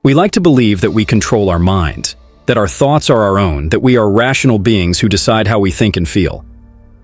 We like to believe that we control our minds, that our thoughts are our own, that we are rational beings who decide how we think and feel.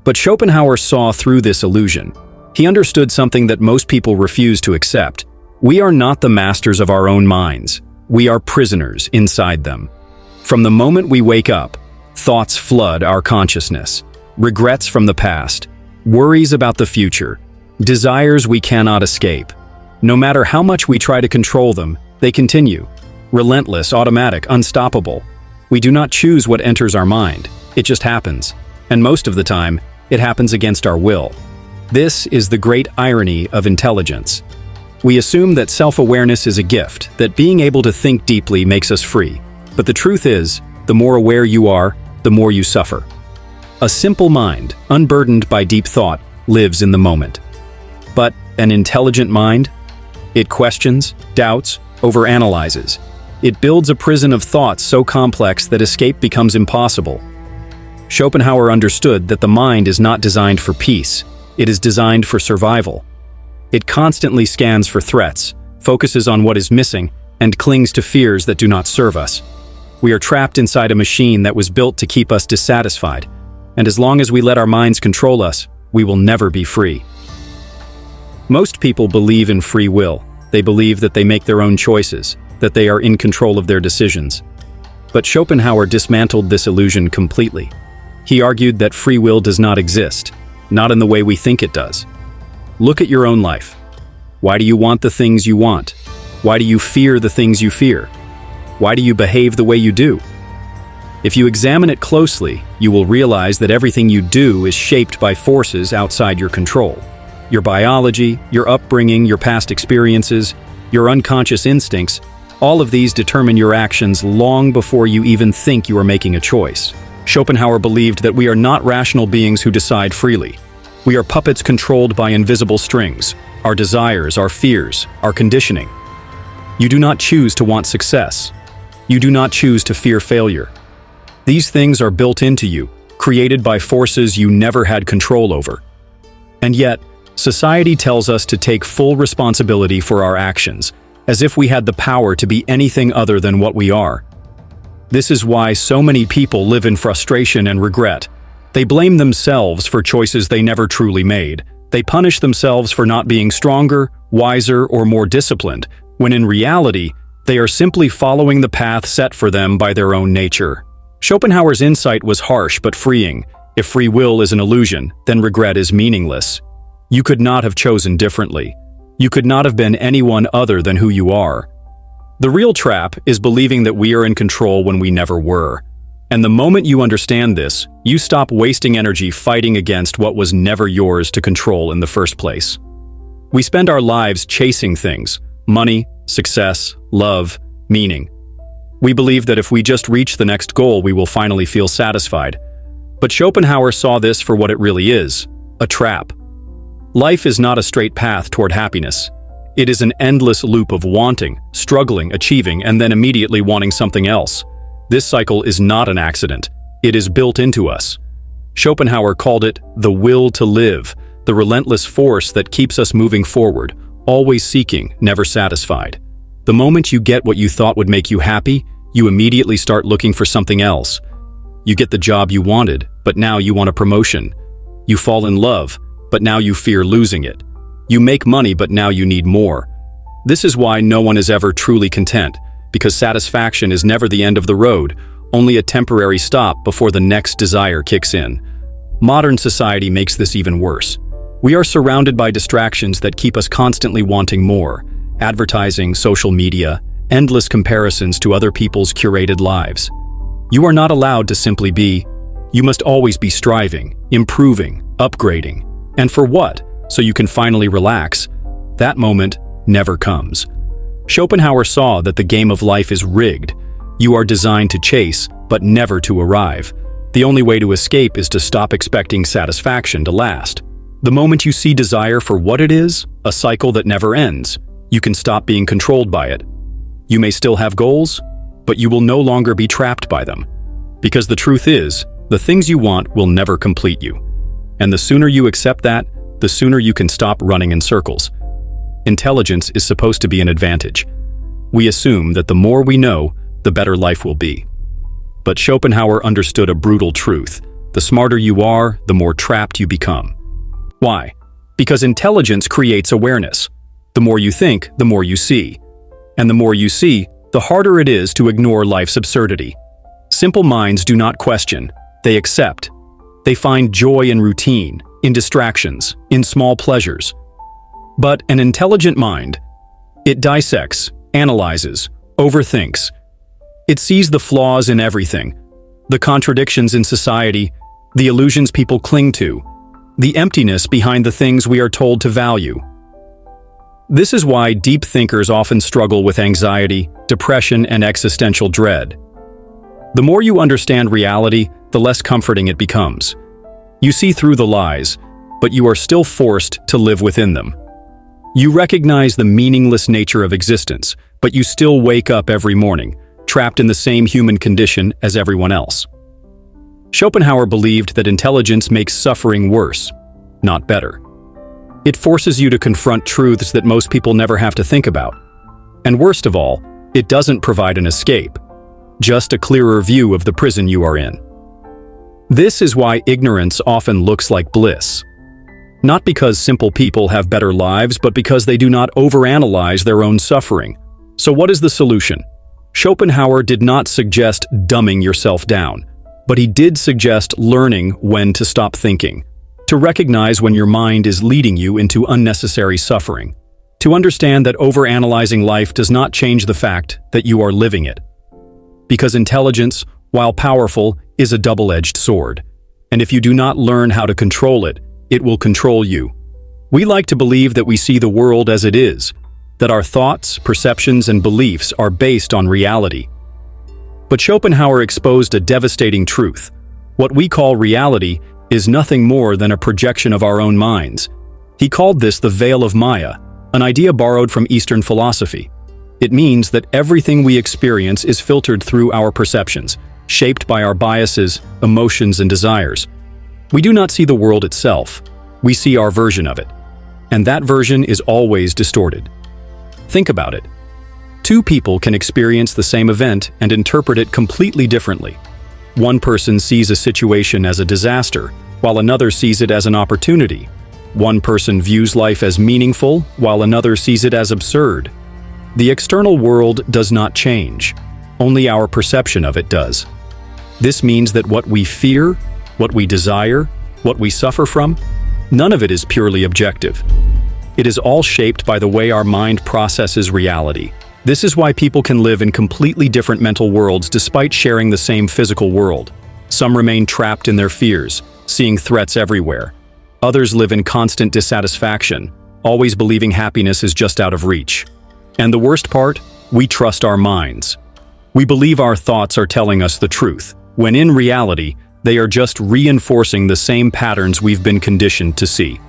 But Schopenhauer saw through this illusion. He understood something that most people refuse to accept. We are not the masters of our own minds. We are prisoners inside them. From the moment we wake up, thoughts flood our consciousness. Regrets from the past, worries about the future, desires we cannot escape. No matter how much we try to control them, they continue. Relentless, automatic, unstoppable. We do not choose what enters our mind. It just happens. And most of the time, it happens against our will. This is the great irony of intelligence. We assume that self-awareness is a gift, that being able to think deeply makes us free. But the truth is, the more aware you are, the more you suffer. A simple mind, unburdened by deep thought, lives in the moment. But an intelligent mind? It questions, doubts, overanalyzes. It builds a prison of thoughts so complex that escape becomes impossible. Schopenhauer understood that the mind is not designed for peace. It is designed for survival. It constantly scans for threats, focuses on what is missing, and clings to fears that do not serve us. We are trapped inside a machine that was built to keep us dissatisfied, and as long as we let our minds control us, we will never be free. Most people believe in free will. They believe that they make their own choices, that they are in control of their decisions. But Schopenhauer dismantled this illusion completely. He argued that free will does not exist, not in the way we think it does. Look at your own life. Why do you want the things you want? Why do you fear the things you fear? Why do you behave the way you do? If you examine it closely, you will realize that everything you do is shaped by forces outside your control. Your biology, your upbringing, your past experiences, your unconscious instincts, all of these determine your actions long before you even think you are making a choice. Schopenhauer believed that we are not rational beings who decide freely. We are puppets controlled by invisible strings, our desires, our fears, our conditioning. You do not choose to want success. You do not choose to fear failure. These things are built into you, created by forces you never had control over. And yet, society tells us to take full responsibility for our actions, as if we had the power to be anything other than what we are. This is why so many people live in frustration and regret. They blame themselves for choices they never truly made. They punish themselves for not being stronger, wiser, or more disciplined, when in reality, they are simply following the path set for them by their own nature. Schopenhauer's insight was harsh but freeing. If free will is an illusion, then regret is meaningless. You could not have chosen differently. You could not have been anyone other than who you are. The real trap is believing that we are in control when we never were. And the moment you understand this, you stop wasting energy fighting against what was never yours to control in the first place. We spend our lives chasing things: money, success, love, meaning. We believe that if we just reach the next goal, we will finally feel satisfied. But Schopenhauer saw this for what it really is: a trap. Life is not a straight path toward happiness. It is an endless loop of wanting, struggling, achieving, and then immediately wanting something else. This cycle is not an accident. It is built into us. Schopenhauer called it the will to live, the relentless force that keeps us moving forward, always seeking, never satisfied. The moment you get what you thought would make you happy, you immediately start looking for something else. You get the job you wanted, but now you want a promotion. You fall in love, but now you fear losing it. You make money, but now you need more. This is why no one is ever truly content, because satisfaction is never the end of the road, only a temporary stop before the next desire kicks in. Modern society makes this even worse. We are surrounded by distractions that keep us constantly wanting more: advertising, social media, endless comparisons to other people's curated lives. You are not allowed to simply be. You must always be striving, improving, upgrading. And for what? So you can finally relax. That moment never comes. Schopenhauer saw that the game of life is rigged. You are designed to chase, but never to arrive. The only way to escape is to stop expecting satisfaction to last. The moment you see desire for what it is, a cycle that never ends, you can stop being controlled by it. You may still have goals, but you will no longer be trapped by them. Because the truth is, the things you want will never complete you. And the sooner you accept that, the sooner you can stop running in circles. Intelligence is supposed to be an advantage. We assume that the more we know, the better life will be. But Schopenhauer understood a brutal truth. The smarter you are, the more trapped you become. Why? Because intelligence creates awareness. The more you think, the more you see. And the more you see, the harder it is to ignore life's absurdity. Simple minds do not question, they accept. They find joy in routine, in distractions, in small pleasures. But an intelligent mind, it dissects, analyzes, overthinks. It sees the flaws in everything, the contradictions in society, the illusions people cling to, the emptiness behind the things we are told to value. This is why deep thinkers often struggle with anxiety, depression, and existential dread. The more you understand reality, the less comforting it becomes. You see through the lies, but you are still forced to live within them. You recognize the meaningless nature of existence, but you still wake up every morning, trapped in the same human condition as everyone else. Schopenhauer believed that intelligence makes suffering worse, not better. It forces you to confront truths that most people never have to think about. And worst of all, it doesn't provide an escape, just a clearer view of the prison you are in. This is why ignorance often looks like bliss. Not because simple people have better lives, but because they do not overanalyze their own suffering. So what is the solution? Schopenhauer did not suggest dumbing yourself down, but he did suggest learning when to stop thinking, to recognize when your mind is leading you into unnecessary suffering, to understand that overanalyzing life does not change the fact that you are living it. Because intelligence, while powerful, is a double-edged sword, and if you do not learn how to control it, it will control you. We like to believe that we see the world as it is, that our thoughts, perceptions, and beliefs are based on reality. But Schopenhauer exposed a devastating truth. What we call reality is nothing more than a projection of our own minds. He called this the veil of Maya, an idea borrowed from Eastern philosophy. It means that everything we experience is filtered through our perceptions, shaped by our biases, emotions, and desires. We do not see the world itself, we see our version of it. And that version is always distorted. Think about it. Two people can experience the same event and interpret it completely differently. One person sees a situation as a disaster, while another sees it as an opportunity. One person views life as meaningful, while another sees it as absurd. The external world does not change. Only our perception of it does. This means that what we fear, what we desire, what we suffer from, none of it is purely objective. It is all shaped by the way our mind processes reality. This is why people can live in completely different mental worlds despite sharing the same physical world. Some remain trapped in their fears, seeing threats everywhere. Others live in constant dissatisfaction, always believing happiness is just out of reach. And the worst part, we trust our minds. We believe our thoughts are telling us the truth, when in reality, they are just reinforcing the same patterns we've been conditioned to see.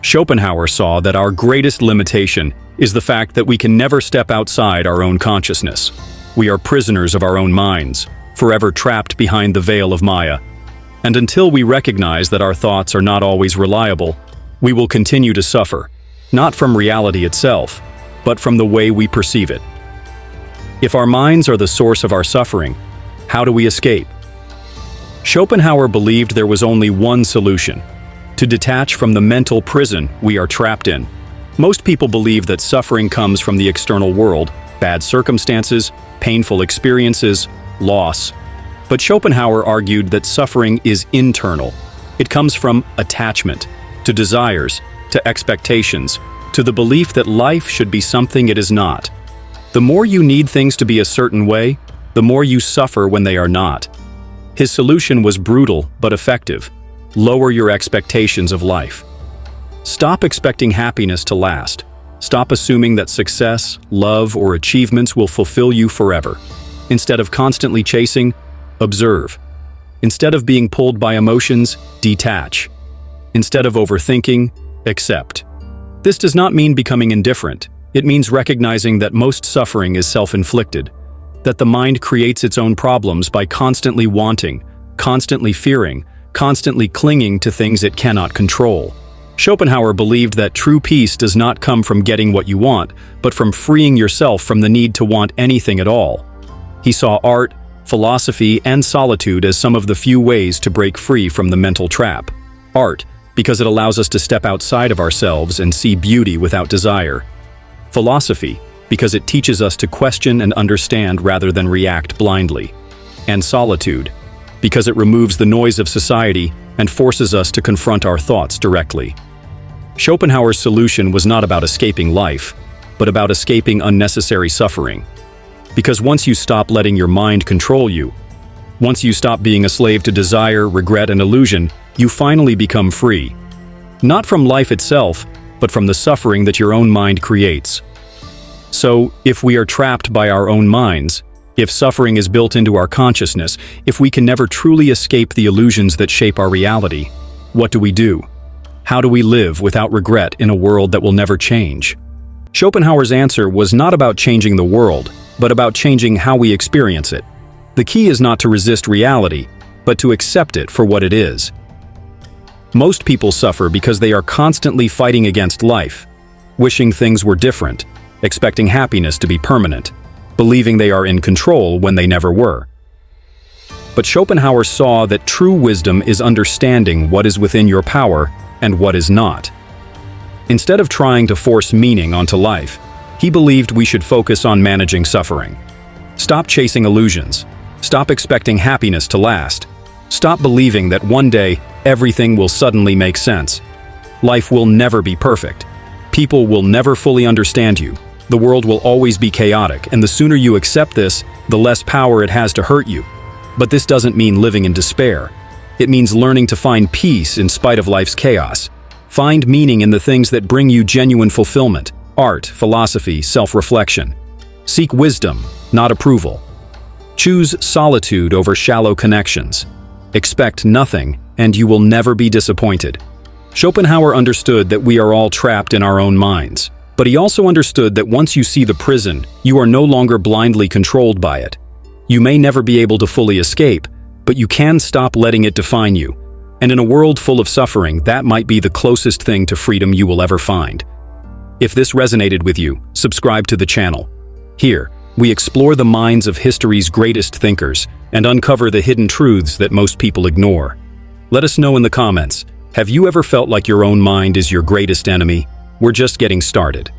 Schopenhauer saw that our greatest limitation is the fact that we can never step outside our own consciousness. We are prisoners of our own minds, forever trapped behind the veil of Maya. And until we recognize that our thoughts are not always reliable, we will continue to suffer, not from reality itself, but from the way we perceive it. If our minds are the source of our suffering, how do we escape? Schopenhauer believed there was only one solution: to detach from the mental prison we are trapped in. Most people believe that suffering comes from the external world, bad circumstances, painful experiences, loss. But Schopenhauer argued that suffering is internal. It comes from attachment, to desires, to expectations, to the belief that life should be something it is not. The more you need things to be a certain way, the more you suffer when they are not. His solution was brutal but effective. Lower your expectations of life. Stop expecting happiness to last. Stop assuming that success, love, or achievements will fulfill you forever. Instead of constantly chasing, observe. Instead of being pulled by emotions, detach. Instead of overthinking, accept. This does not mean becoming indifferent. It means recognizing that most suffering is self-inflicted, that the mind creates its own problems by constantly wanting, constantly fearing, constantly clinging to things it cannot control. Schopenhauer believed that true peace does not come from getting what you want, but from freeing yourself from the need to want anything at all. He saw art, philosophy, and solitude as some of the few ways to break free from the mental trap. Art, because it allows us to step outside of ourselves and see beauty without desire. Philosophy, because it teaches us to question and understand rather than react blindly. And solitude, because it removes the noise of society and forces us to confront our thoughts directly. Schopenhauer's solution was not about escaping life, but about escaping unnecessary suffering. Because once you stop letting your mind control you, once you stop being a slave to desire, regret, and illusion, you finally become free. Not from life itself, but from the suffering that your own mind creates. So, if we are trapped by our own minds, if suffering is built into our consciousness, if we can never truly escape the illusions that shape our reality, what do? How do we live without regret in a world that will never change? Schopenhauer's answer was not about changing the world, but about changing how we experience it. The key is not to resist reality, but to accept it for what it is. Most people suffer because they are constantly fighting against life, wishing things were different, expecting happiness to be permanent, believing they are in control when they never were. But Schopenhauer saw that true wisdom is understanding what is within your power and what is not. Instead of trying to force meaning onto life, he believed we should focus on managing suffering. Stop chasing illusions. Stop expecting happiness to last. Stop believing that one day everything will suddenly make sense. Life will never be perfect. People will never fully understand you. The world will always be chaotic, and the sooner you accept this, the less power it has to hurt you. But this doesn't mean living in despair. It means learning to find peace in spite of life's chaos. Find meaning in the things that bring you genuine fulfillment: art, philosophy, self-reflection. Seek wisdom, not approval. Choose solitude over shallow connections. Expect nothing, and you will never be disappointed. Schopenhauer understood that we are all trapped in our own minds, but he also understood that once you see the prison, you are no longer blindly controlled by it. You may never be able to fully escape, but you can stop letting it define you. And in a world full of suffering, that might be the closest thing to freedom you will ever find. If this resonated with you, subscribe to the channel. Here, we explore the minds of history's greatest thinkers and uncover the hidden truths that most people ignore. Let us know in the comments, have you ever felt like your own mind is your greatest enemy? We're just getting started.